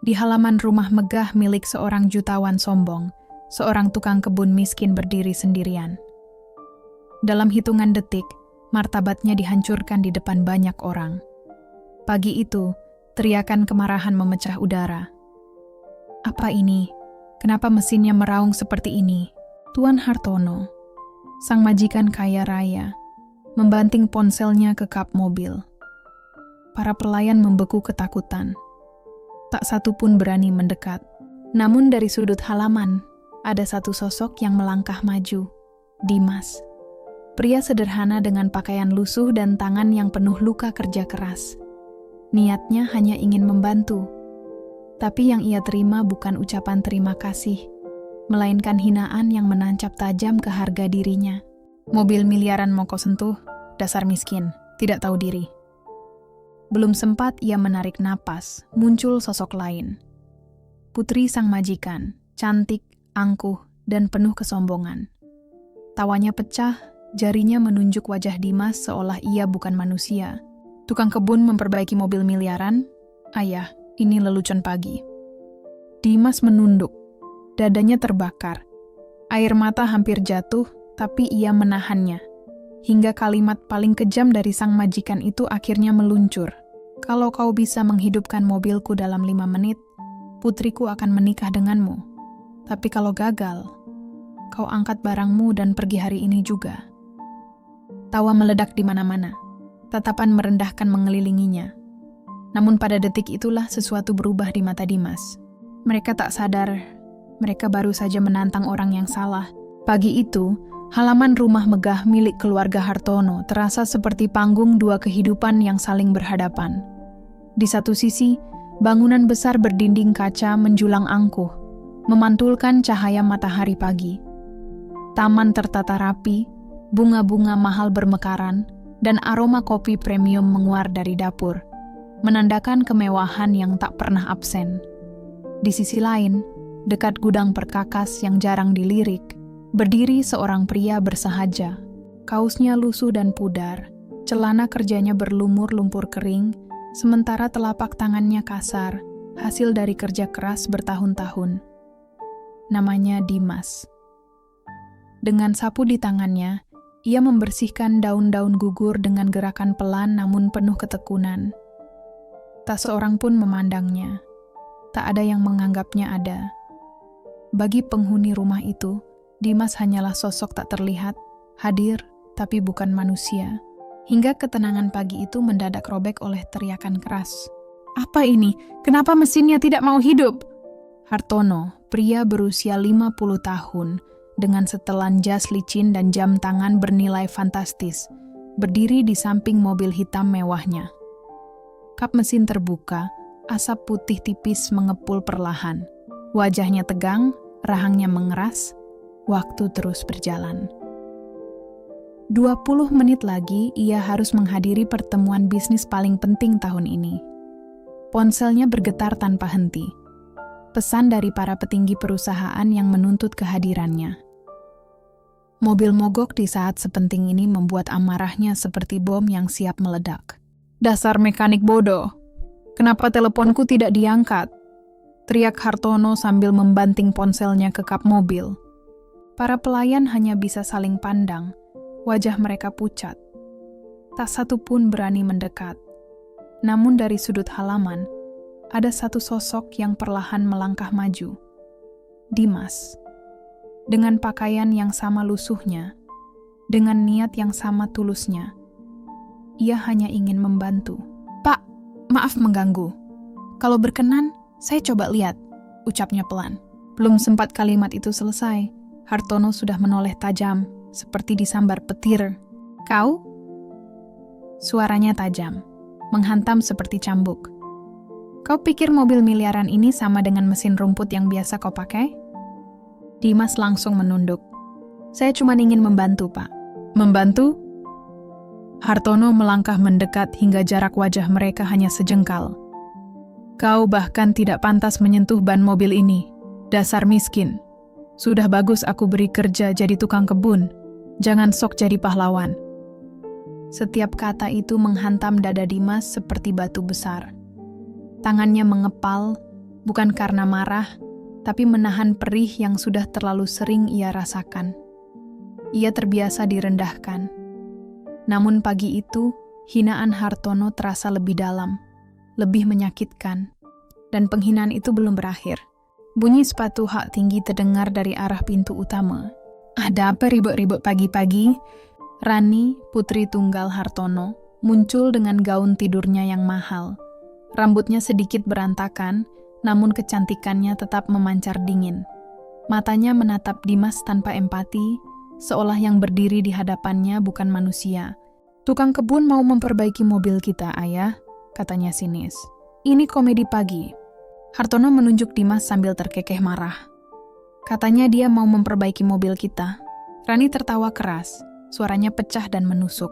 Di halaman rumah megah milik seorang jutawan sombong, seorang tukang kebun miskin berdiri sendirian. Dalam hitungan detik, martabatnya dihancurkan di depan banyak orang. Pagi itu, teriakan kemarahan memecah udara. Apa ini? Kenapa mesinnya meraung seperti ini? Tuan Hartono, sang majikan kaya raya, membanting ponselnya ke kap mobil. Para pelayan membeku ketakutan. Tak satu pun berani mendekat. Namun dari sudut halaman, ada satu sosok yang melangkah maju. Dimas. Pria sederhana dengan pakaian lusuh dan tangan yang penuh luka kerja keras. Niatnya hanya ingin membantu. Tapi yang ia terima bukan ucapan terima kasih, melainkan hinaan yang menancap tajam ke harga dirinya. Mobil miliaran mau kau sentuh, dasar miskin, tidak tahu diri. Belum sempat ia menarik napas, muncul sosok lain. Putri sang majikan, cantik, angkuh, dan penuh kesombongan. Tawanya pecah, jarinya menunjuk wajah Dimas seolah ia bukan manusia. Tukang kebun memperbaiki mobil miliaran? Ayah, ini lelucon pagi. Dimas menunduk, dadanya terbakar. Air mata hampir jatuh, tapi ia menahannya. Hingga kalimat paling kejam dari sang majikan itu akhirnya meluncur. Kalau kau bisa menghidupkan mobilku dalam 5 menit, putriku akan menikah denganmu. Tapi kalau gagal, kau angkat barangmu dan pergi hari ini juga. Tawa meledak di mana-mana. Tatapan merendahkan mengelilinginya. Namun pada detik itulah sesuatu berubah di mata Dimas. Mereka tak sadar, mereka baru saja menantang orang yang salah. Pagi itu, halaman rumah megah milik keluarga Hartono terasa seperti panggung dua kehidupan yang saling berhadapan. Di satu sisi, bangunan besar berdinding kaca menjulang angkuh, memantulkan cahaya matahari pagi. Taman tertata rapi, bunga-bunga mahal bermekaran, dan aroma kopi premium menguar dari dapur, menandakan kemewahan yang tak pernah absen. Di sisi lain, dekat gudang perkakas yang jarang dilirik, berdiri seorang pria bersahaja. Kaosnya lusuh dan pudar, celana kerjanya berlumur lumpur kering, sementara telapak tangannya kasar, hasil dari kerja keras bertahun-tahun. Namanya Dimas. Dengan sapu di tangannya, ia membersihkan daun-daun gugur dengan gerakan pelan namun penuh ketekunan. Tak seorang pun memandangnya. Tak ada yang menganggapnya ada. Bagi penghuni rumah itu, Dimas hanyalah sosok tak terlihat, hadir, tapi bukan manusia. Hingga ketenangan pagi itu mendadak robek oleh teriakan keras. Apa ini? Kenapa mesinnya tidak mau hidup? Hartono, pria berusia 50 tahun, dengan setelan jas licin dan jam tangan bernilai fantastis, berdiri di samping mobil hitam mewahnya. Kap mesin terbuka, asap putih tipis mengepul perlahan. Wajahnya tegang, rahangnya mengeras, waktu terus berjalan. 20 menit lagi, ia harus menghadiri pertemuan bisnis paling penting tahun ini. Ponselnya bergetar tanpa henti. Pesan dari para petinggi perusahaan yang menuntut kehadirannya. Mobil mogok di saat sepenting ini membuat amarahnya seperti bom yang siap meledak. Dasar mekanik bodoh. Kenapa teleponku tidak diangkat? Teriak Hartono sambil membanting ponselnya ke kap mobil. Para pelayan hanya bisa saling pandang. Wajah mereka pucat. Tak satu pun berani mendekat. Namun dari sudut halaman, ada satu sosok yang perlahan melangkah maju. Dimas. Dengan pakaian yang sama lusuhnya, dengan niat yang sama tulusnya, ia hanya ingin membantu. Pak, maaf mengganggu. Kalau berkenan, saya coba lihat, ucapnya pelan. Belum sempat kalimat itu selesai, Hartono sudah menoleh tajam, seperti disambar petir. Kau? Suaranya tajam, menghantam seperti cambuk. Kau pikir mobil miliaran ini sama dengan mesin rumput yang biasa kau pakai? Dimas langsung menunduk. Saya cuma ingin membantu, Pak. Membantu? Hartono melangkah mendekat hingga jarak wajah mereka hanya sejengkal. Kau bahkan tidak pantas menyentuh ban mobil ini. Dasar miskin. Sudah bagus aku beri kerja jadi tukang kebun. Jangan sok jadi pahlawan. Setiap kata itu menghantam dada Dimas seperti batu besar. Tangannya mengepal, Bukan karena marah, tapi menahan perih yang sudah terlalu sering ia rasakan. Ia terbiasa direndahkan. Namun pagi itu, hinaan Hartono terasa lebih dalam, lebih menyakitkan. Dan penghinaan itu belum berakhir. Bunyi sepatu hak tinggi terdengar dari arah pintu utama. Ada apa ribut-ribut pagi-pagi? Rani, putri tunggal Hartono, muncul dengan gaun tidurnya yang mahal. Rambutnya sedikit berantakan, namun kecantikannya tetap memancar dingin. Matanya menatap Dimas tanpa empati, seolah yang berdiri di hadapannya bukan manusia. "Tukang kebun mau memperbaiki mobil kita, Ayah," katanya sinis. "Ini komedi pagi." Hartono menunjuk Dimas sambil terkekeh marah. Katanya dia mau memperbaiki mobil kita. Rani tertawa keras, suaranya pecah dan menusuk.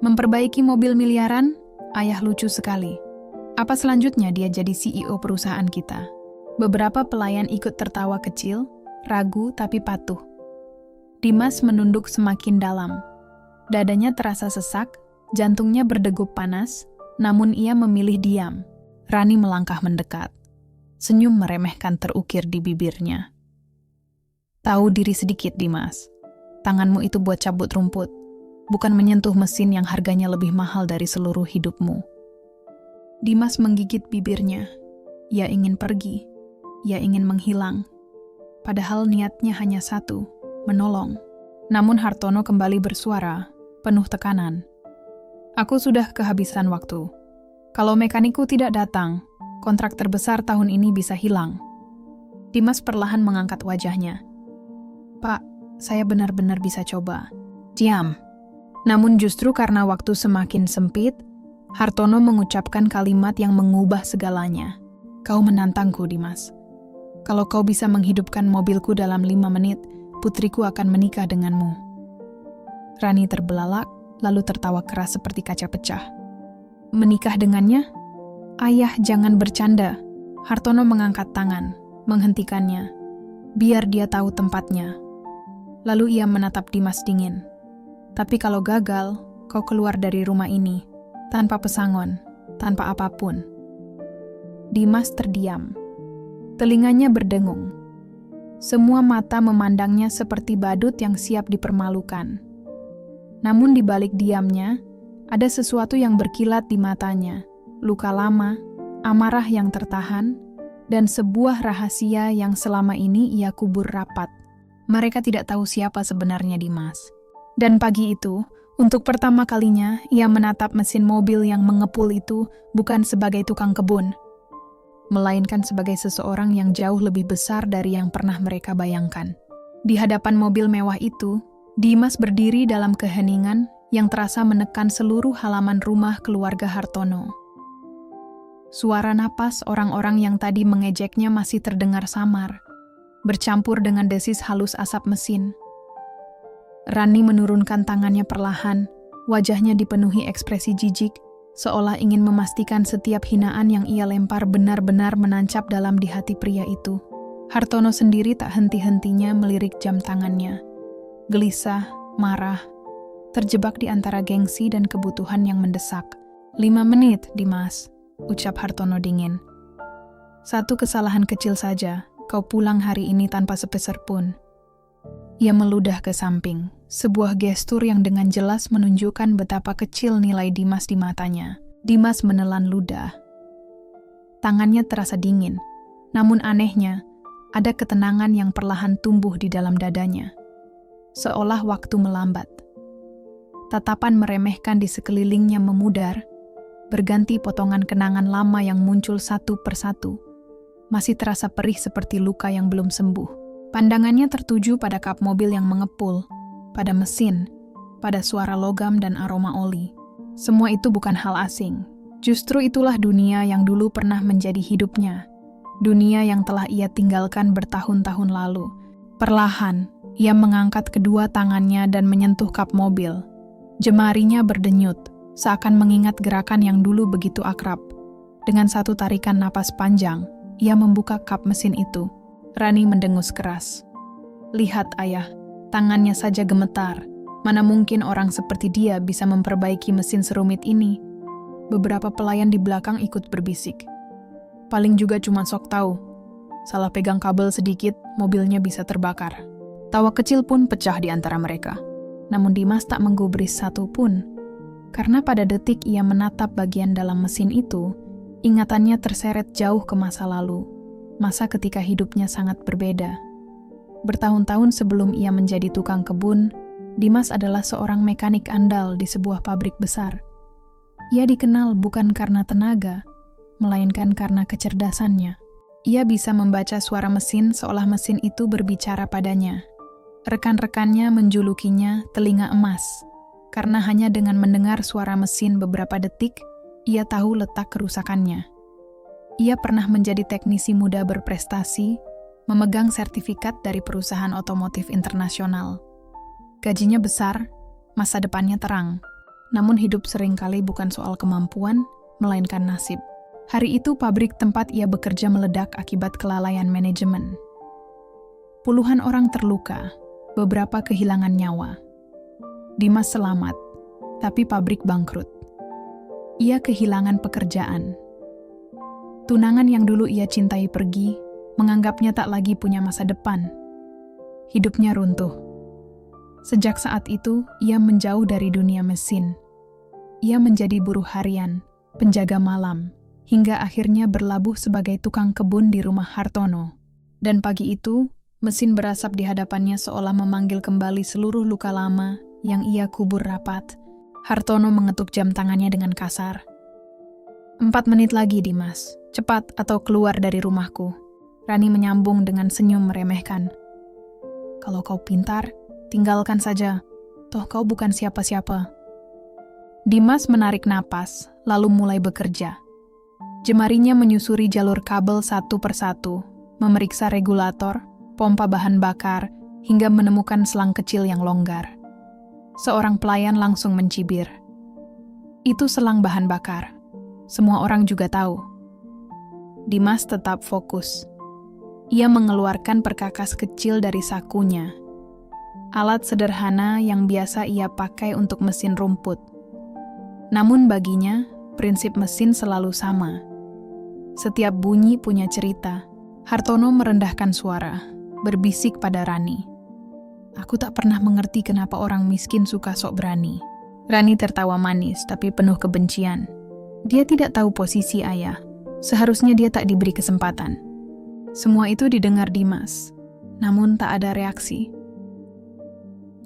"Memperbaiki mobil miliaran? Ayah lucu sekali. Apa selanjutnya dia jadi CEO perusahaan kita?" Beberapa pelayan ikut tertawa kecil, ragu tapi patuh. Dimas menunduk semakin dalam. Dadanya terasa sesak, jantungnya berdegup panas, namun ia memilih diam. Rani melangkah mendekat. Senyum meremehkan terukir di bibirnya. "Tahu diri sedikit, Dimas. Tanganmu itu buat cabut rumput, bukan menyentuh mesin yang harganya lebih mahal dari seluruh hidupmu." Dimas menggigit bibirnya. Ia ingin pergi. Ia ingin menghilang. Padahal niatnya hanya satu, menolong. Namun Hartono kembali bersuara, penuh tekanan. "Aku sudah kehabisan waktu. Kalau mekanikku tidak datang, kontrak terbesar tahun ini bisa hilang." Dimas perlahan mengangkat wajahnya. "Pak, saya benar-benar bisa coba." "Diam." Namun justru karena waktu semakin sempit, Hartono mengucapkan kalimat yang mengubah segalanya. "Kau menantangku, Dimas. Kalau kau bisa menghidupkan mobilku dalam 5 menit, putriku akan menikah denganmu." Rani terbelalak, lalu tertawa keras seperti kaca pecah. "Menikah dengannya? Ayah, jangan bercanda." Hartono mengangkat tangan, menghentikannya. "Biar dia tahu tempatnya." Lalu ia menatap Dimas dingin. "Tapi kalau gagal, kau keluar dari rumah ini, tanpa pesangon, tanpa apapun." Dimas terdiam. Telinganya berdengung. Semua mata memandangnya seperti badut yang siap dipermalukan. Namun di balik diamnya, ada sesuatu yang berkilat di matanya, luka lama, amarah yang tertahan, dan sebuah rahasia yang selama ini ia kubur rapat. Mereka tidak tahu siapa sebenarnya Dimas. Dan pagi itu, untuk pertama kalinya, ia menatap mesin mobil yang mengepul itu bukan sebagai tukang kebun, melainkan sebagai seseorang yang jauh lebih besar dari yang pernah mereka bayangkan. Di hadapan mobil mewah itu, Dimas berdiri dalam keheningan yang terasa menekan seluruh halaman rumah keluarga Hartono. Suara napas orang-orang yang tadi mengejeknya masih terdengar samar, bercampur dengan desis halus asap mesin. Rani menurunkan tangannya perlahan, wajahnya dipenuhi ekspresi jijik, seolah ingin memastikan setiap hinaan yang ia lempar benar-benar menancap dalam di hati pria itu. Hartono sendiri tak henti-hentinya melirik jam tangannya. Gelisah, marah, terjebak di antara gengsi dan kebutuhan yang mendesak. 5 menit, Dimas, ucap Hartono dingin. "Satu kesalahan kecil saja, kau pulang hari ini tanpa sepeser pun." Ia meludah ke samping, sebuah gestur yang dengan jelas menunjukkan betapa kecil nilai Dimas di matanya. Dimas menelan ludah. Tangannya terasa dingin, namun anehnya, ada ketenangan yang perlahan tumbuh di dalam dadanya. Seolah waktu melambat. Tatapan meremehkan di sekelilingnya memudar, berganti potongan kenangan lama yang muncul satu persatu. Masih terasa perih seperti luka yang belum sembuh. Pandangannya tertuju pada kap mobil yang mengepul, pada mesin, pada suara logam dan aroma oli. Semua itu bukan hal asing. Justru itulah dunia yang dulu pernah menjadi hidupnya. Dunia yang telah ia tinggalkan bertahun-tahun lalu. Perlahan, ia mengangkat kedua tangannya dan menyentuh kap mobil. Jemarinya berdenyut, seakan mengingat gerakan yang dulu begitu akrab. Dengan satu tarikan napas panjang, ia membuka kap mesin itu. Rani mendengus keras. "Lihat, Ayah, tangannya saja gemetar. Mana mungkin orang seperti dia bisa memperbaiki mesin serumit ini?" Beberapa pelayan di belakang ikut berbisik. Paling juga cuma sok tahu. Salah pegang kabel sedikit, mobilnya bisa terbakar. Tawa kecil pun pecah di antara mereka. Namun Dimas tak menggubris satu pun. Karena pada detik ia menatap bagian dalam mesin itu, ingatannya terseret jauh ke masa lalu. Masa ketika hidupnya sangat berbeda. Bertahun-tahun sebelum ia menjadi tukang kebun, Dimas adalah seorang mekanik andal di sebuah pabrik besar. Ia dikenal bukan karena tenaga, melainkan karena kecerdasannya. Ia bisa membaca suara mesin seolah mesin itu berbicara padanya. Rekan-rekannya menjulukinya telinga emas, karena hanya dengan mendengar suara mesin beberapa detik, ia tahu letak kerusakannya. Ia pernah menjadi teknisi muda berprestasi, memegang sertifikat dari perusahaan otomotif internasional. Gajinya besar, masa depannya terang. Namun hidup seringkali bukan soal kemampuan, melainkan nasib. Hari itu pabrik tempat ia bekerja meledak akibat kelalaian manajemen. Puluhan orang terluka, beberapa kehilangan nyawa. Dimas selamat, tapi pabrik bangkrut. Ia kehilangan pekerjaan. Tunangan yang dulu ia cintai pergi, menganggapnya tak lagi punya masa depan. Hidupnya runtuh. Sejak saat itu, ia menjauh dari dunia mesin. Ia menjadi buruh harian, penjaga malam, hingga akhirnya berlabuh sebagai tukang kebun di rumah Hartono. Dan pagi itu, mesin berasap di hadapannya seolah memanggil kembali seluruh luka lama yang ia kubur rapat. Hartono mengetuk jam tangannya dengan kasar. 4 menit lagi, Dimas. Cepat atau keluar dari rumahku. Rani menyambung dengan senyum meremehkan. Kalau kau pintar, tinggalkan saja. Toh kau bukan siapa-siapa. Dimas menarik napas, lalu mulai bekerja. Jemarinya menyusuri jalur kabel satu persatu, memeriksa regulator, pompa bahan bakar, hingga menemukan selang kecil yang longgar. Seorang pelayan langsung mencibir. Itu selang bahan bakar. Semua orang juga tahu. Dimas tetap fokus. Ia mengeluarkan perkakas kecil dari sakunya. Alat sederhana yang biasa ia pakai untuk mesin rumput. Namun baginya, prinsip mesin selalu sama. Setiap bunyi punya cerita. Hartono merendahkan suara, berbisik pada Rani. Aku tak pernah mengerti kenapa orang miskin suka sok berani. Rani tertawa manis, tapi penuh kebencian. Dia tidak tahu posisi ayah. Seharusnya dia tak diberi kesempatan. Semua itu didengar Dimas, namun tak ada reaksi.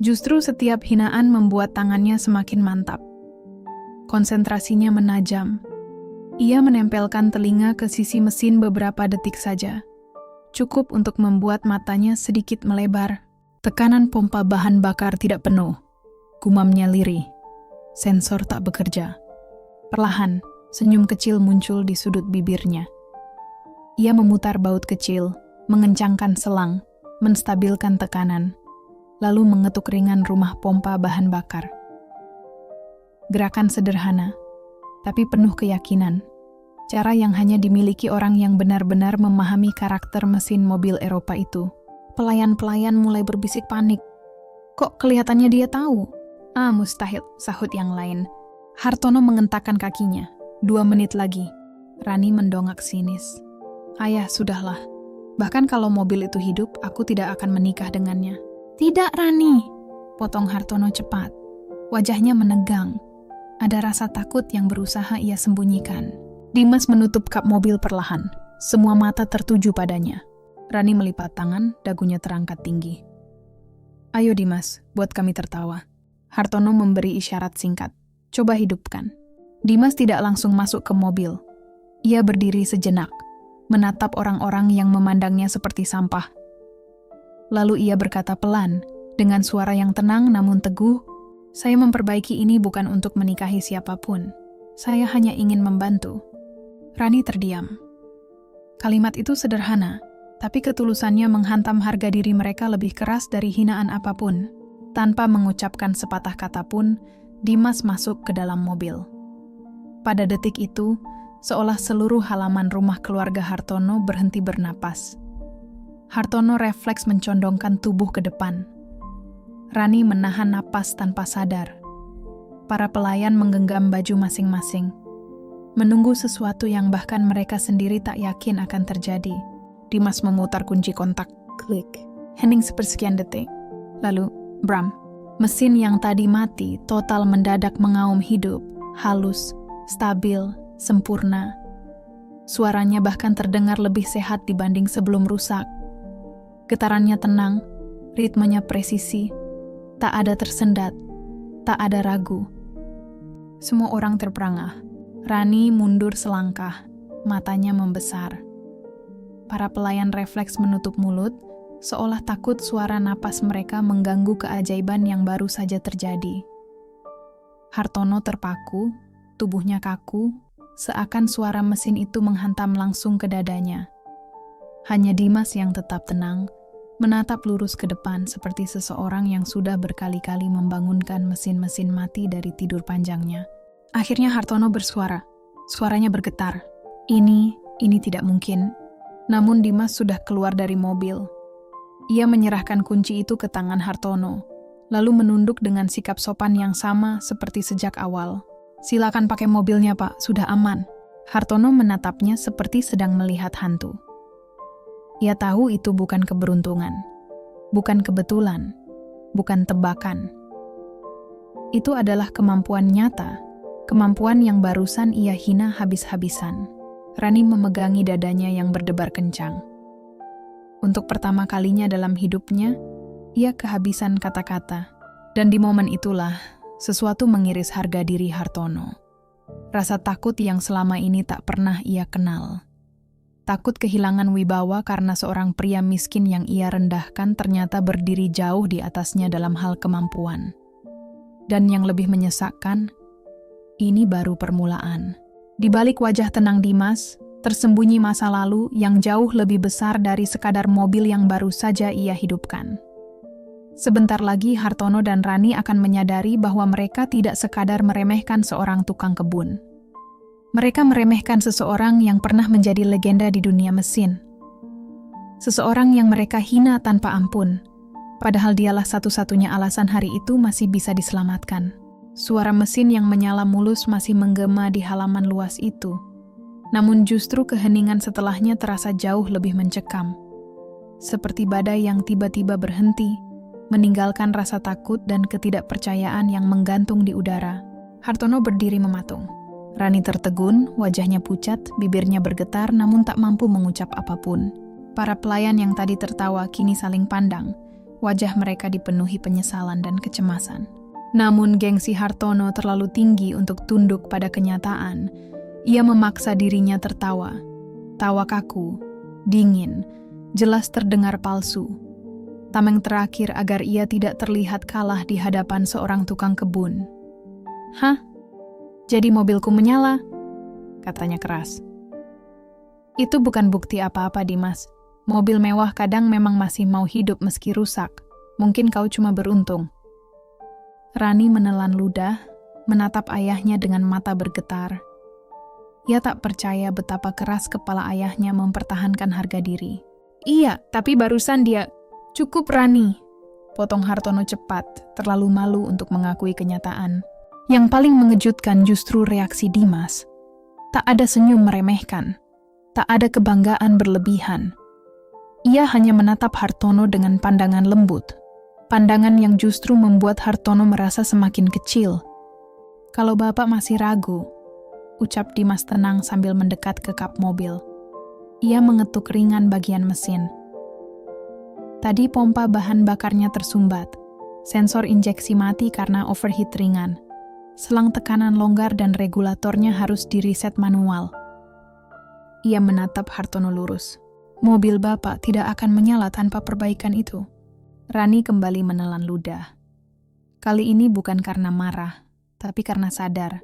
Justru setiap hinaan membuat tangannya semakin mantap. Konsentrasinya menajam. Ia menempelkan telinga ke sisi mesin beberapa detik saja. Cukup untuk membuat matanya sedikit melebar. Tekanan pompa bahan bakar tidak penuh. Gumamnya lirih. Sensor tak bekerja. Perlahan, senyum kecil muncul di sudut bibirnya. Ia memutar baut kecil, mengencangkan selang, menstabilkan tekanan, lalu mengetuk ringan rumah pompa bahan bakar. Gerakan sederhana, tapi penuh keyakinan. Cara yang hanya dimiliki orang yang benar-benar memahami karakter mesin mobil Eropa itu. Pelayan-pelayan mulai berbisik panik. Kok kelihatannya dia tahu? Mustahil, sahut yang lain. Hartono mengentakkan kakinya. 2 menit lagi. Rani mendongak sinis. Ayah, sudahlah. Bahkan kalau mobil itu hidup, aku tidak akan menikah dengannya. Tidak, Rani. Potong Hartono cepat. Wajahnya menegang. Ada rasa takut yang berusaha ia sembunyikan. Dimas menutup kap mobil perlahan. Semua mata tertuju padanya. Rani melipat tangan, dagunya terangkat tinggi. Ayo Dimas, buat kami tertawa. Hartono memberi isyarat singkat. Coba hidupkan. Dimas tidak langsung masuk ke mobil. Ia berdiri sejenak, menatap orang-orang yang memandangnya seperti sampah. Lalu ia berkata pelan, dengan suara yang tenang namun teguh, saya memperbaiki ini bukan untuk menikahi siapapun. Saya hanya ingin membantu. Rani terdiam. Kalimat itu sederhana, tapi ketulusannya menghantam harga diri mereka lebih keras dari hinaan apapun. Tanpa mengucapkan sepatah kata pun, Dimas masuk ke dalam mobil. Pada detik itu, seolah seluruh halaman rumah keluarga Hartono berhenti bernapas. Hartono refleks mencondongkan tubuh ke depan. Rani menahan napas tanpa sadar. Para pelayan menggenggam baju masing-masing. menunggu sesuatu yang bahkan mereka sendiri tak yakin akan terjadi. Dimas memutar kunci kontak. Klik. Hening sepersekian detik. Lalu, bram. Mesin yang tadi mati total mendadak mengaum hidup, halus, stabil, sempurna. Suaranya bahkan terdengar lebih sehat dibanding sebelum rusak. Getarannya tenang, ritmenya presisi, tak ada tersendat, tak ada ragu. Semua orang terperangah. Rani mundur selangkah, matanya membesar. Para pelayan refleks menutup mulut, seolah takut suara napas mereka mengganggu keajaiban yang baru saja terjadi. Hartono terpaku, tubuhnya kaku, seakan suara mesin itu menghantam langsung ke dadanya. Hanya Dimas yang tetap tenang, menatap lurus ke depan seperti seseorang yang sudah berkali-kali membangunkan mesin-mesin mati dari tidur panjangnya. Akhirnya Hartono bersuara. Suaranya bergetar. Ini tidak mungkin. Namun Dimas sudah keluar dari mobil. Ia menyerahkan kunci itu ke tangan Hartono, lalu menunduk dengan sikap sopan yang sama seperti sejak awal. Silakan pakai mobilnya, Pak, sudah aman. Hartono menatapnya seperti sedang melihat hantu. Ia tahu itu bukan keberuntungan, bukan kebetulan, bukan tebakan. Itu adalah kemampuan nyata, kemampuan yang barusan ia hina habis-habisan. Rani memegangi dadanya yang berdebar kencang. Untuk pertama kalinya dalam hidupnya, ia kehabisan kata-kata. Dan di momen itulah, sesuatu mengiris harga diri Hartono. Rasa takut yang selama ini tak pernah ia kenal. Takut kehilangan wibawa karena seorang pria miskin yang ia rendahkan ternyata berdiri jauh di atasnya dalam hal kemampuan. Dan yang lebih menyesakkan, ini baru permulaan. Di balik wajah tenang Dimas, tersembunyi masa lalu yang jauh lebih besar dari sekadar mobil yang baru saja ia hidupkan. Sebentar lagi Hartono dan Rani akan menyadari bahwa mereka tidak sekadar meremehkan seorang tukang kebun. Mereka meremehkan seseorang yang pernah menjadi legenda di dunia mesin. Seseorang yang mereka hina tanpa ampun, padahal dialah satu-satunya alasan hari itu masih bisa diselamatkan. Suara mesin yang menyala mulus masih menggema di halaman luas itu. Namun justru keheningan setelahnya terasa jauh lebih mencekam. Seperti badai yang tiba-tiba berhenti, meninggalkan rasa takut dan ketidakpercayaan yang menggantung di udara. Hartono berdiri mematung. Rani tertegun, wajahnya pucat, bibirnya bergetar namun tak mampu mengucap apapun. Para pelayan yang tadi tertawa kini saling pandang. Wajah mereka dipenuhi penyesalan dan kecemasan. Namun gengsi Hartono terlalu tinggi untuk tunduk pada kenyataan. Ia memaksa dirinya tertawa. Tawa kaku, dingin, jelas terdengar palsu. Tameng terakhir agar ia tidak terlihat kalah di hadapan seorang tukang kebun. "Hah? Jadi mobilku menyala?" katanya keras. "Itu bukan bukti apa-apa, Dimas. Mobil mewah kadang memang masih mau hidup meski rusak. Mungkin kau cuma beruntung." Rani menelan ludah, menatap ayahnya dengan mata bergetar. Ia tak percaya betapa keras kepala ayahnya mempertahankan harga diri. "Iya, tapi barusan dia..." "Cukup, Rani," potong Hartono cepat, terlalu malu untuk mengakui kenyataan. Yang paling mengejutkan justru reaksi Dimas. Tak ada senyum meremehkan, tak ada kebanggaan berlebihan. Ia hanya menatap Hartono dengan pandangan lembut, pandangan yang justru membuat Hartono merasa semakin kecil. "Kalau Bapak masih ragu," ucap Dimas tenang sambil mendekat ke kap mobil. Ia mengetuk ringan bagian mesin. Tadi pompa bahan bakarnya tersumbat. Sensor injeksi mati karena overheat ringan. Selang tekanan longgar dan regulatornya harus di-reset manual. Ia menatap Hartono lurus. "Mobil Bapak tidak akan menyala tanpa perbaikan itu." Rani kembali menelan ludah. Kali ini bukan karena marah, tapi karena sadar.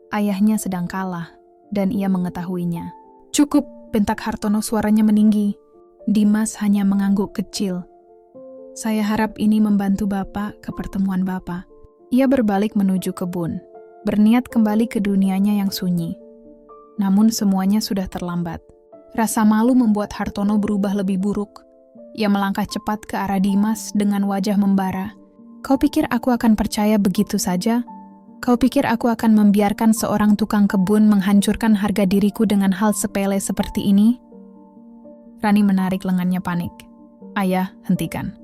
Ayahnya sedang kalah, dan ia mengetahuinya. "Cukup," bentak Hartono suaranya meninggi. Dimas hanya mengangguk kecil. "Saya harap ini membantu Bapak ke pertemuan Bapak." Ia berbalik menuju kebun, berniat kembali ke dunianya yang sunyi. Namun semuanya sudah terlambat. Rasa malu membuat Hartono berubah lebih buruk. Ia melangkah cepat ke arah Dimas dengan wajah membara. "Kau pikir aku akan percaya begitu saja? Kau pikir aku akan membiarkan seorang tukang kebun menghancurkan harga diriku dengan hal sepele seperti ini? Rani menarik lengannya panik. Ayah, hentikan.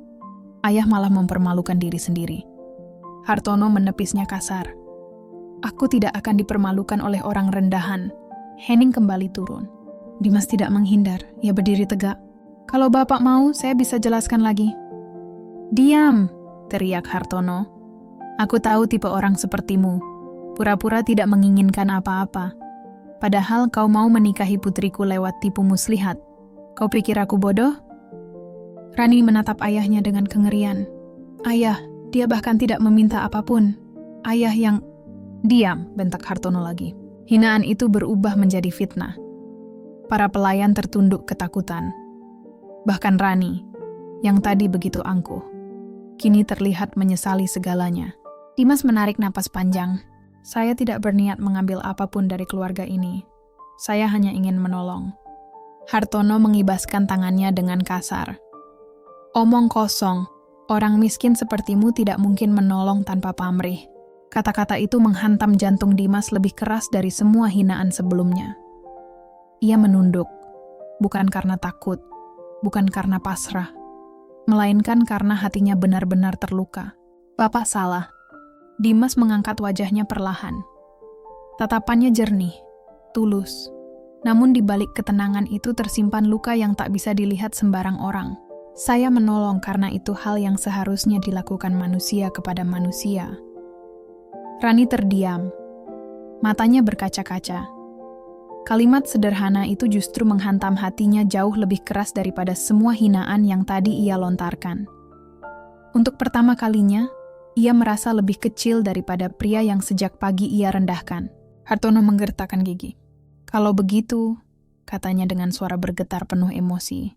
Ayah malah mempermalukan diri sendiri. Hartono menepisnya kasar. Aku tidak akan dipermalukan oleh orang rendahan. Henning kembali turun. Dimas tidak menghindar, ia berdiri tegak. Kalau Bapak mau, saya bisa jelaskan lagi. Diam, teriak Hartono. Aku tahu tipe orang sepertimu. Pura-pura tidak menginginkan apa-apa. Padahal kau mau menikahi putriku lewat tipu muslihat. Kau pikir aku bodoh? Rani menatap ayahnya dengan kengerian. Ayah, dia bahkan tidak meminta apapun. Ayah yang... Diam, bentak Hartono lagi. Hinaan itu berubah menjadi fitnah. Para pelayan tertunduk ketakutan. Bahkan Rani, yang tadi begitu angkuh, kini terlihat menyesali segalanya. Dimas menarik napas panjang. Saya tidak berniat mengambil apapun dari keluarga ini. Saya hanya ingin menolong. Hartono mengibaskan tangannya dengan kasar. Omong kosong, orang miskin sepertimu tidak mungkin menolong tanpa pamrih. Kata-kata itu menghantam jantung Dimas lebih keras dari semua hinaan sebelumnya. Ia menunduk, bukan karena takut, bukan karena pasrah, melainkan karena hatinya benar-benar terluka. Bapak salah. Dimas mengangkat wajahnya perlahan. Tatapannya jernih, tulus. Namun di balik ketenangan itu tersimpan luka yang tak bisa dilihat sembarang orang. Saya menolong karena itu hal yang seharusnya dilakukan manusia kepada manusia. Rani terdiam. Matanya berkaca-kaca. Kalimat sederhana itu justru menghantam hatinya jauh lebih keras daripada semua hinaan yang tadi ia lontarkan. Untuk pertama kalinya, ia merasa lebih kecil daripada pria yang sejak pagi ia rendahkan. Hartono menggertakkan gigi. Kalau begitu, katanya dengan suara bergetar penuh emosi.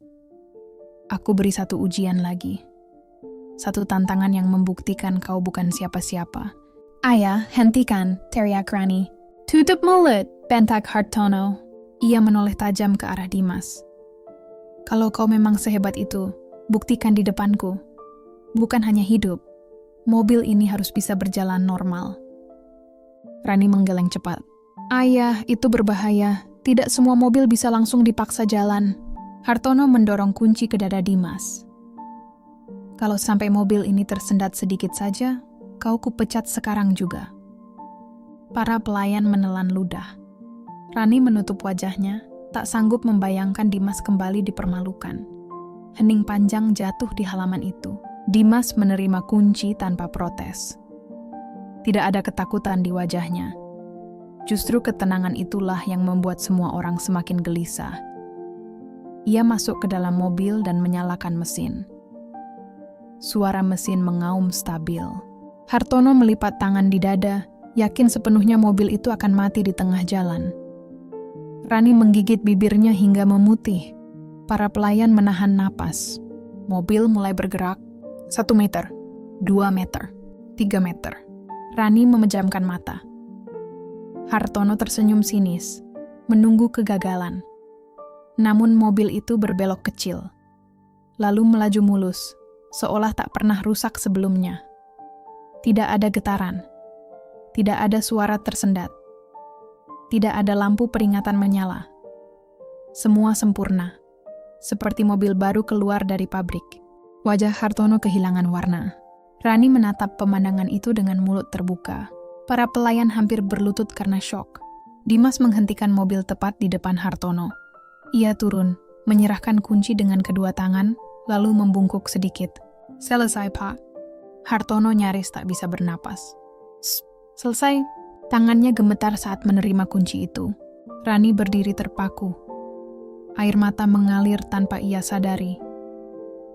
Aku beri satu ujian lagi. Satu tantangan yang membuktikan kau bukan siapa-siapa. Ayah, hentikan, teriak Rani. Tutup mulut, bentak Hartono. Ia menoleh tajam ke arah Dimas. Kalau kau memang sehebat itu, buktikan di depanku. Bukan hanya hidup. Mobil ini harus bisa berjalan normal. Rani menggeleng cepat. Ayah, itu berbahaya. Tidak semua mobil bisa langsung dipaksa jalan. Hartono mendorong kunci ke dada Dimas. Kalau sampai mobil ini tersendat sedikit saja, kau kupecat sekarang juga. Para pelayan menelan ludah. Rani menutup wajahnya, tak sanggup membayangkan Dimas kembali dipermalukan. Hening panjang jatuh di halaman itu. Dimas menerima kunci tanpa protes. Tidak ada ketakutan di wajahnya. Justru ketenangan itulah yang membuat semua orang semakin gelisah. Ia masuk ke dalam mobil dan menyalakan mesin. Suara mesin mengaum stabil. Hartono melipat tangan di dada, yakin sepenuhnya mobil itu akan mati di tengah jalan. Rani menggigit bibirnya hingga memutih. Para pelayan menahan napas. Mobil mulai bergerak. 1 meter, 2 meter, 3 meter. Rani memejamkan mata. Hartono tersenyum sinis, menunggu kegagalan. Namun mobil itu berbelok kecil, lalu melaju mulus, seolah tak pernah rusak sebelumnya. Tidak ada getaran, tidak ada suara tersendat, tidak ada lampu peringatan menyala. Semua sempurna, seperti mobil baru keluar dari pabrik. Wajah Hartono kehilangan warna. Rani menatap pemandangan itu dengan mulut terbuka. Para pelayan hampir berlutut karena syok. Dimas menghentikan mobil tepat di depan Hartono. Ia turun, menyerahkan kunci dengan kedua tangan, lalu membungkuk sedikit. Selesai, Pak. Hartono nyaris tak bisa bernapas. Selesai. Tangannya gemetar saat menerima kunci itu. Rani berdiri terpaku. Air mata mengalir tanpa ia sadari.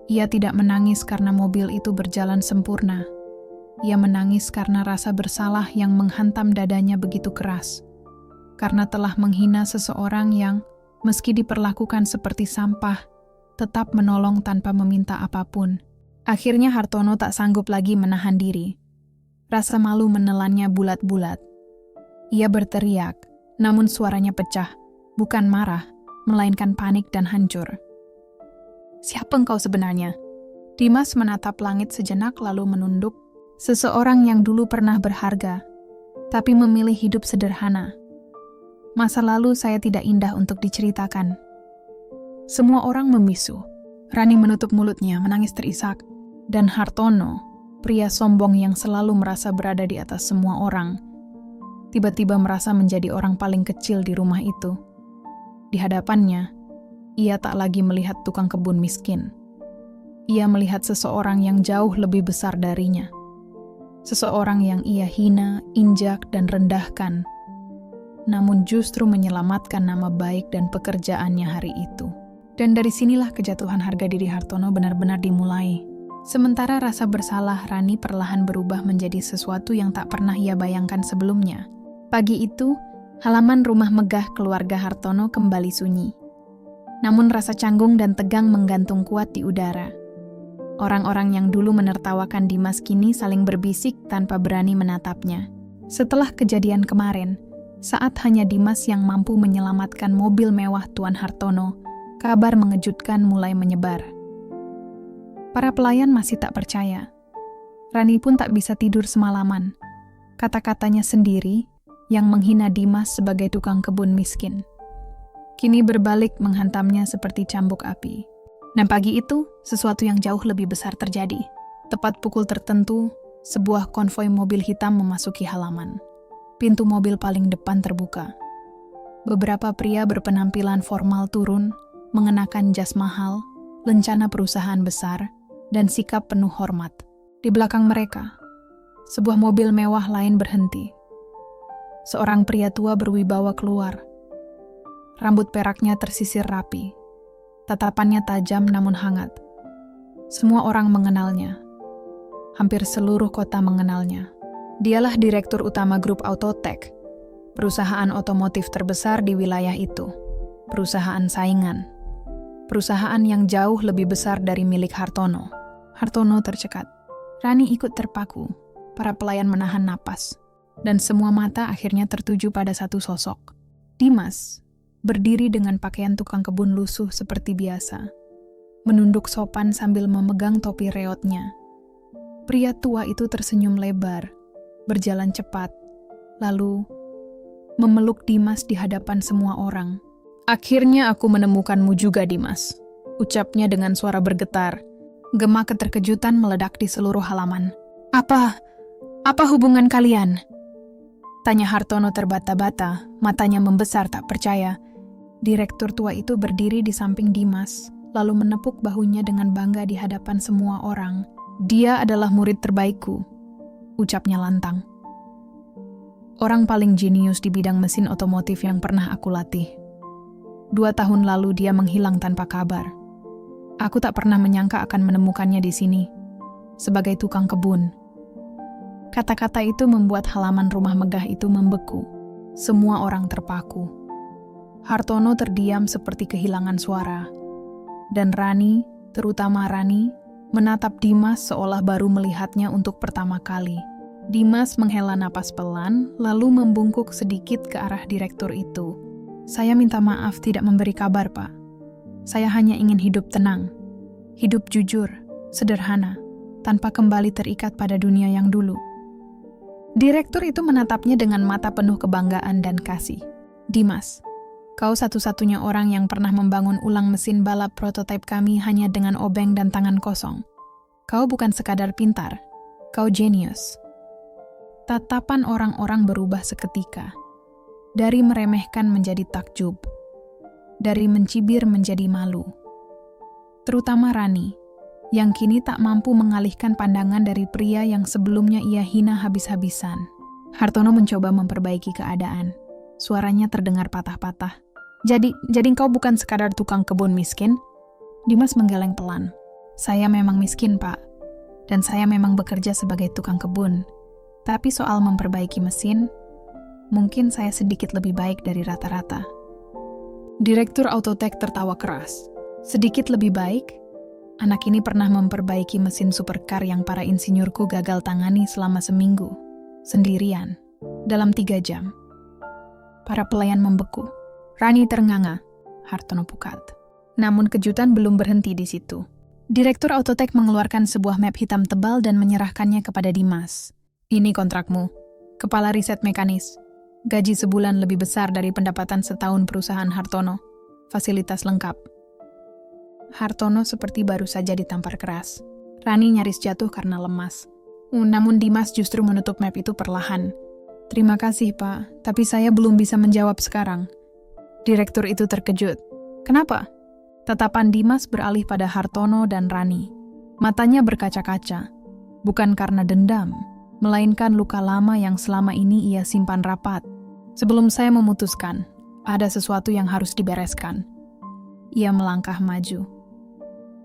Ia tidak menangis karena mobil itu berjalan sempurna. Ia menangis karena rasa bersalah yang menghantam dadanya begitu keras. Karena telah menghina seseorang yang, meski diperlakukan seperti sampah, tetap menolong tanpa meminta apapun. Akhirnya Hartono tak sanggup lagi menahan diri. Rasa malu menelannya bulat-bulat. Ia berteriak, namun suaranya pecah, bukan marah, melainkan panik dan hancur. Siapa engkau sebenarnya? Dimas menatap langit sejenak lalu menunduk. Seseorang yang dulu pernah berharga. tapi memilih hidup sederhana. Masa lalu saya tidak indah untuk diceritakan. Semua orang membisu. Rani menutup mulutnya, menangis terisak. Dan Hartono, pria sombong yang selalu merasa berada di atas semua orang, tiba-tiba merasa menjadi orang paling kecil di rumah itu. Di hadapannya, ia tak lagi melihat tukang kebun miskin. Ia melihat seseorang yang jauh lebih besar darinya. Seseorang yang ia hina, injak, dan rendahkan, namun justru menyelamatkan nama baik dan pekerjaannya hari itu. Dan dari sinilah kejatuhan harga diri Hartono benar-benar dimulai. Sementara rasa bersalah Rani perlahan berubah menjadi sesuatu yang tak pernah ia bayangkan sebelumnya. Pagi itu, halaman rumah megah keluarga Hartono kembali sunyi. Namun rasa canggung dan tegang menggantung kuat di udara. Orang-orang yang dulu menertawakan Dimas kini saling berbisik tanpa berani menatapnya. Setelah kejadian kemarin, saat hanya Dimas yang mampu menyelamatkan mobil mewah Tuan Hartono, kabar mengejutkan mulai menyebar. Para pelayan masih tak percaya. Rani pun tak bisa tidur semalaman. Kata-katanya sendiri yang menghina Dimas sebagai tukang kebun miskin kini berbalik menghantamnya seperti cambuk api. Dan pagi itu, sesuatu yang jauh lebih besar terjadi. Tepat pukul tertentu, sebuah konvoi mobil hitam memasuki halaman. Pintu mobil paling depan terbuka. Beberapa pria berpenampilan formal turun, mengenakan jas mahal, lencana perusahaan besar, dan sikap penuh hormat. Di belakang mereka, sebuah mobil mewah lain berhenti. Seorang pria tua berwibawa keluar. Rambut peraknya tersisir rapi. Tatapannya tajam namun hangat. Semua orang mengenalnya. Hampir seluruh kota mengenalnya. Dialah direktur utama grup Autotech, perusahaan otomotif terbesar di wilayah itu. Perusahaan saingan. Perusahaan yang jauh lebih besar dari milik Hartono. Hartono tercekat. Rani ikut terpaku. Para pelayan menahan napas. Dan semua mata akhirnya tertuju pada satu sosok. Dimas. Berdiri dengan pakaian tukang kebun lusuh seperti biasa. Menunduk sopan sambil memegang topi reotnya. Pria tua itu tersenyum lebar, berjalan cepat, lalu memeluk Dimas di hadapan semua orang. "Akhirnya aku menemukanmu juga, Dimas," ucapnya dengan suara bergetar. Gema keterkejutan meledak di seluruh halaman. Apa hubungan kalian?" Tanya Hartono terbata-bata, matanya membesar tak percaya. Direktur tua itu berdiri di samping Dimas, lalu menepuk bahunya dengan bangga di hadapan semua orang. "Dia adalah murid terbaikku," ucapnya lantang. "Orang paling jenius di bidang mesin otomotif yang pernah aku latih. 2 tahun lalu dia menghilang tanpa kabar. Aku tak pernah menyangka akan menemukannya di sini, sebagai tukang kebun." Kata-kata itu membuat halaman rumah megah itu membeku. Semua orang terpaku. Hartono terdiam seperti kehilangan suara. Dan Rani, terutama Rani, menatap Dimas seolah baru melihatnya untuk pertama kali. Dimas menghela napas pelan, lalu membungkuk sedikit ke arah direktur itu. "Saya minta maaf tidak memberi kabar, Pak. Saya hanya ingin hidup tenang. Hidup jujur, sederhana, tanpa kembali terikat pada dunia yang dulu." Direktur itu menatapnya dengan mata penuh kebanggaan dan kasih. "Dimas, kau satu-satunya orang yang pernah membangun ulang mesin balap prototipe kami hanya dengan obeng dan tangan kosong. Kau bukan sekadar pintar, kau jenius." Tatapan orang-orang berubah seketika. Dari meremehkan menjadi takjub. Dari mencibir menjadi malu. Terutama Rani, yang kini tak mampu mengalihkan pandangan dari pria yang sebelumnya ia hina habis-habisan. Hartono mencoba memperbaiki keadaan. Suaranya terdengar patah-patah. Jadi engkau bukan sekadar tukang kebun miskin?" Dimas menggeleng pelan. "Saya memang miskin, Pak. Dan saya memang bekerja sebagai tukang kebun. Tapi soal memperbaiki mesin, mungkin saya sedikit lebih baik dari rata-rata." Direktur Autotech tertawa keras. "Sedikit lebih baik? Anak ini pernah memperbaiki mesin supercar yang para insinyurku gagal tangani selama seminggu. Sendirian. Dalam 3 jam. Para pelayan membeku. Rani ternganga. Hartono pukat. Namun kejutan belum berhenti di situ. Direktur Autotech mengeluarkan sebuah map hitam tebal dan menyerahkannya kepada Dimas. "Ini kontrakmu. Kepala riset mekanis. Gaji sebulan lebih besar dari pendapatan setahun perusahaan Hartono. Fasilitas lengkap. Hartono seperti baru saja ditampar keras. Rani nyaris jatuh karena lemas. Namun Dimas justru menutup map itu perlahan. Terima kasih, Pak, tapi saya belum bisa menjawab sekarang. Direktur itu terkejut. Kenapa? Tatapan Dimas beralih pada Hartono dan Rani. Matanya berkaca-kaca. Bukan karena dendam, melainkan luka lama yang selama ini ia simpan rapat. Sebelum saya memutuskan, ada sesuatu yang harus dibereskan. Ia melangkah maju.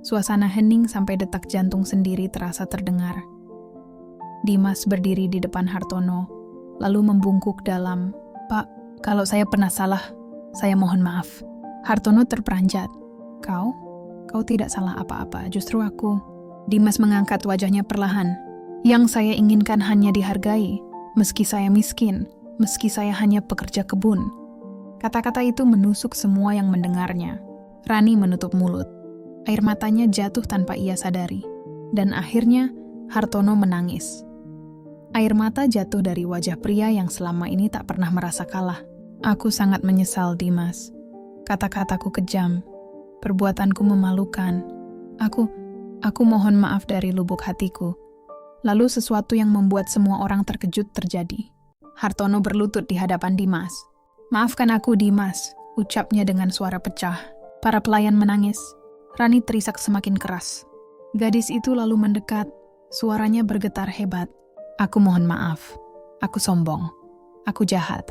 Suasana hening sampai detak jantung sendiri terasa terdengar. Dimas berdiri di depan Hartono, lalu membungkuk dalam, "Pak, kalau saya pernah salah, saya mohon maaf." Hartono terperanjat. Kau tidak salah apa-apa, justru aku." Dimas mengangkat wajahnya perlahan. "Yang saya inginkan hanya dihargai, meski saya miskin, meski saya hanya pekerja kebun." Kata-kata itu menusuk semua yang mendengarnya. Rani menutup mulut. Air matanya jatuh tanpa ia sadari. Dan akhirnya, Hartono menangis. Air mata jatuh dari wajah pria yang selama ini tak pernah merasa kalah. "Aku sangat menyesal, Dimas. Kata-kataku kejam. Perbuatanku memalukan. Aku mohon maaf dari lubuk hatiku." Lalu sesuatu yang membuat semua orang terkejut terjadi. Hartono berlutut di hadapan Dimas. "Maafkan aku, Dimas," ucapnya dengan suara pecah. Para pelayan menangis. Rani terisak semakin keras. Gadis itu lalu mendekat. Suaranya bergetar hebat. "Aku mohon maaf. Aku sombong. Aku jahat.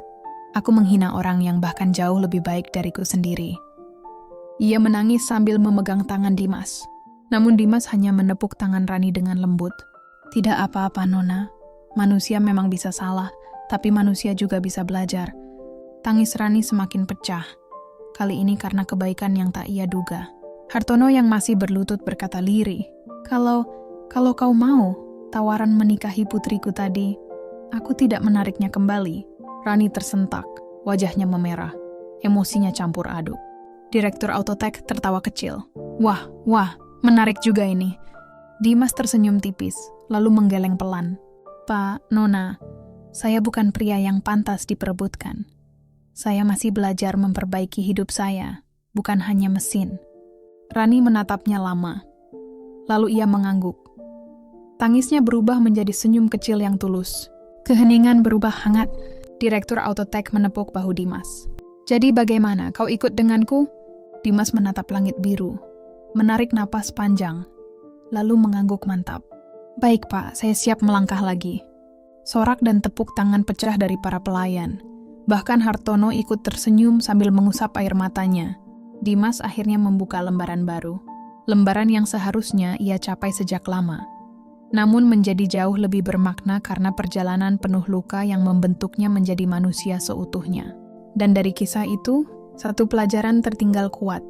Aku menghina orang yang bahkan jauh lebih baik dariku sendiri." Ia menangis sambil memegang tangan Dimas. Namun Dimas hanya menepuk tangan Rani dengan lembut. "Tidak apa-apa, Nona. Manusia memang bisa salah, tapi manusia juga bisa belajar." Tangis Rani semakin pecah. Kali ini karena kebaikan yang tak ia duga. Hartono yang masih berlutut berkata lirih, Kalau kau mau tawaran menikahi putriku tadi, aku tidak menariknya kembali." Rani tersentak, wajahnya memerah, emosinya campur aduk. Direktur Autotek tertawa kecil. Wah, menarik juga ini." Dimas tersenyum tipis, lalu menggeleng pelan. "Pak, Nona, saya bukan pria yang pantas diperebutkan. Saya masih belajar memperbaiki hidup saya, bukan hanya mesin." Rani menatapnya lama. Lalu ia mengangguk. Tangisnya berubah menjadi senyum kecil yang tulus. Keheningan berubah hangat. Direktur Autotek menepuk bahu Dimas. "Jadi bagaimana, kau ikut denganku?" Dimas menatap langit biru, menarik napas panjang, lalu mengangguk mantap. "Baik, Pak, saya siap melangkah lagi." Sorak dan tepuk tangan pecah dari para pelayan. Bahkan Hartono ikut tersenyum sambil mengusap air matanya. Dimas akhirnya membuka lembaran baru. Lembaran yang seharusnya ia capai sejak lama. Namun menjadi jauh lebih bermakna karena perjalanan penuh luka yang membentuknya menjadi manusia seutuhnya. Dan dari kisah itu, satu pelajaran tertinggal kuat.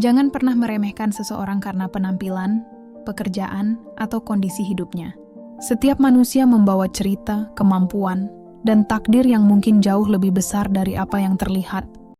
Jangan pernah meremehkan seseorang karena penampilan, pekerjaan, atau kondisi hidupnya. Setiap manusia membawa cerita, kemampuan, dan takdir yang mungkin jauh lebih besar dari apa yang terlihat.